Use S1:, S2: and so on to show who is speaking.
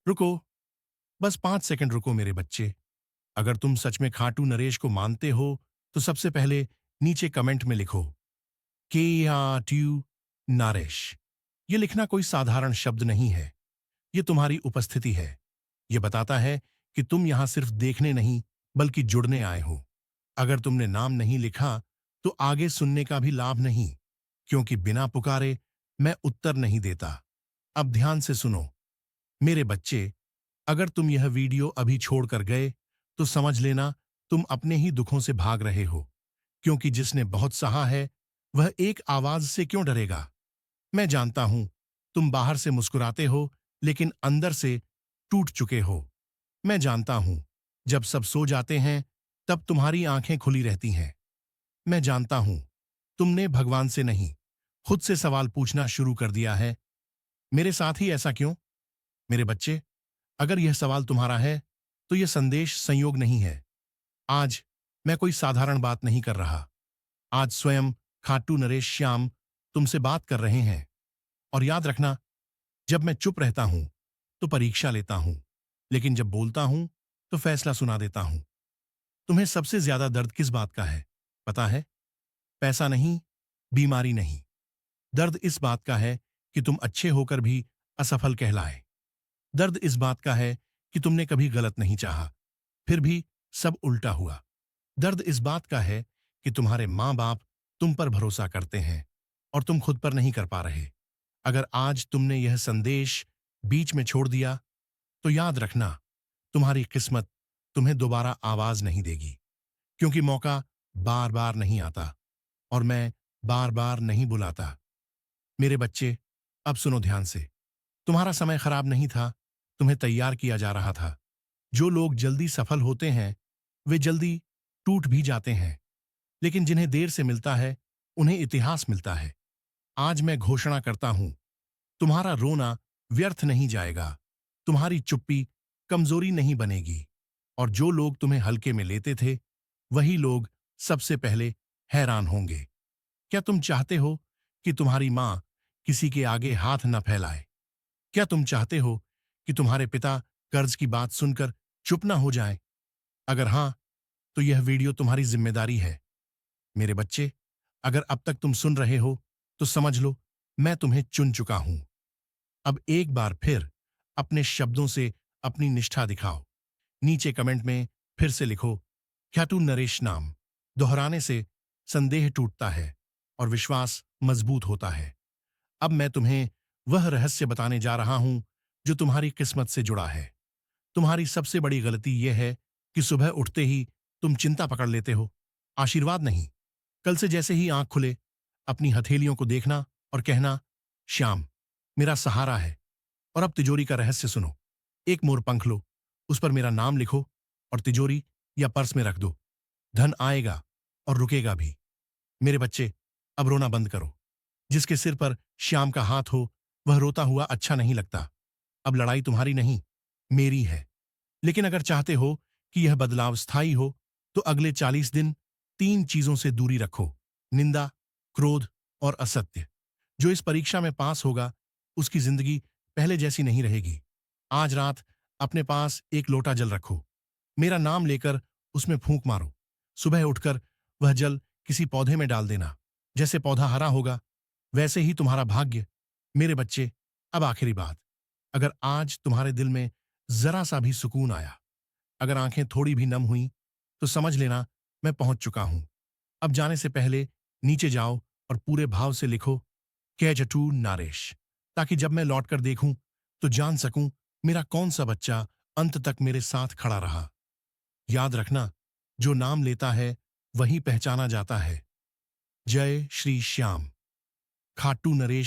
S1: रुको, बस 5 सेकंड रुको मेरे बच्चे। अगर तुम सच में खाटू नरेश को मानते हो तो सबसे पहले नीचे कमेंट में लिखो KATU नारेश। ये लिखना कोई साधारण शब्द नहीं है, ये तुम्हारी उपस्थिति है। ये बताता है कि तुम यहां सिर्फ देखने नहीं बल्कि जुड़ने आए हो। अगर तुमने नाम नहीं लिखा तो आगे सुनने का भी लाभ नहीं, क्योंकि बिना पुकारे मैं उत्तर नहीं देता। अब ध्यान से सुनो मेरे बच्चे। अगर तुम यह वीडियो अभी छोड़कर गए तो समझ लेना तुम अपने ही दुखों से भाग रहे हो, क्योंकि जिसने बहुत सहा है वह एक आवाज से क्यों डरेगा। मैं जानता हूं तुम बाहर से मुस्कुराते हो लेकिन अंदर से टूट चुके हो। मैं जानता हूं जब सब सो जाते हैं तब तुम्हारी आंखें खुली रहती हैं। मैं जानता हूं तुमने भगवान से नहीं, खुद से सवाल पूछना शुरू कर दिया है, मेरे साथ ही ऐसा क्यों। मेरे बच्चे, अगर यह सवाल तुम्हारा है तो यह संदेश संयोग नहीं है। आज मैं कोई साधारण बात नहीं कर रहा। आज स्वयं खाटू नरेश श्याम तुमसे बात कर रहे हैं। और याद रखना, जब मैं चुप रहता हूं तो परीक्षा लेता हूं, लेकिन जब बोलता हूं तो फैसला सुना देता हूं। तुम्हें सबसे ज्यादा दर्द किस बात का है पता है? पैसा नहीं, बीमारी नहीं। दर्द इस बात का है कि तुम अच्छे होकर भी असफल कहलाए। दर्द इस बात का है कि तुमने कभी गलत नहीं चाहा, फिर भी सब उल्टा हुआ। दर्द इस बात का है कि तुम्हारे माँ बाप तुम पर भरोसा करते हैं और तुम खुद पर नहीं कर पा रहे। अगर आज तुमने यह संदेश बीच में छोड़ दिया तो याद रखना, तुम्हारी किस्मत तुम्हें दोबारा आवाज नहीं देगी, क्योंकि मौका बार बार नहीं आता और मैं बार बार नहीं बुलाता। मेरे बच्चे, अब सुनो ध्यान से। तुम्हारा समय खराब नहीं था, तुम्हें तैयार किया जा रहा था। जो लोग जल्दी सफल होते हैं वे जल्दी टूट भी जाते हैं, लेकिन जिन्हें देर से मिलता है उन्हें इतिहास मिलता है। आज मैं घोषणा करता हूं, तुम्हारा रोना व्यर्थ नहीं जाएगा, तुम्हारी चुप्पी कमजोरी नहीं बनेगी, और जो लोग तुम्हें हल्के में लेते थे वही लोग सबसे पहले हैरान होंगे। क्या तुम चाहते हो कि तुम्हारी मां किसी के आगे हाथ न फैलाए? क्या तुम चाहते हो कि तुम्हारे पिता कर्ज की बात सुनकर चुप ना हो जाएं? अगर हां, तो यह वीडियो तुम्हारी जिम्मेदारी है। मेरे बच्चे, अगर अब तक तुम सुन रहे हो तो समझ लो मैं तुम्हें चुन चुका हूं। अब एक बार फिर अपने शब्दों से अपनी निष्ठा दिखाओ। नीचे कमेंट में फिर से लिखो ख्यातु नरेश नाम। दोहराने से संदेह टूटता है और विश्वास मजबूत होता है। अब मैं तुम्हें वह रहस्य बताने जा रहा हूं जो तुम्हारी किस्मत से जुड़ा है। तुम्हारी सबसे बड़ी गलती यह है कि सुबह उठते ही तुम चिंता पकड़ लेते हो, आशीर्वाद नहीं। कल से जैसे ही आंख खुले अपनी हथेलियों को देखना और कहना, श्याम मेरा सहारा है। और अब तिजोरी का रहस्य सुनो। एक मोर पंख लो, उस पर मेरा नाम लिखो और तिजोरी या पर्स में रख दो। धन आएगा और रुकेगा भी। मेरे बच्चे, अब रोना बंद करो। जिसके सिर पर श्याम का हाथ हो वह रोता हुआ अच्छा नहीं लगता। अब लड़ाई तुम्हारी नहीं, मेरी है। लेकिन अगर चाहते हो कि यह बदलाव स्थायी हो तो अगले 40 दिन 3 चीजों से दूरी रखो: निंदा, क्रोध और असत्य। जो इस परीक्षा में पास होगा उसकी जिंदगी पहले जैसी नहीं रहेगी। आज रात अपने पास एक लोटा जल रखो, मेरा नाम लेकर उसमें फूंक मारो। सुबह उठकर वह जल किसी पौधे में डाल देना। जैसे पौधा हरा होगा वैसे ही तुम्हारा भाग्य। मेरे बच्चे, अब आखिरी बात। अगर आज तुम्हारे दिल में जरा सा भी सुकून आया, अगर आंखें थोड़ी भी नम हुई, तो समझ लेना मैं पहुंच चुका हूं। अब जाने से पहले नीचे जाओ और पूरे भाव से लिखो कैजटू नारेश, ताकि जब मैं लौटकर देखूं तो जान सकूं मेरा कौन सा बच्चा अंत तक मेरे साथ खड़ा रहा। याद रखना, जो नाम लेता है वही पहचाना जाता है। जय श्री श्याम। खाटू नरेश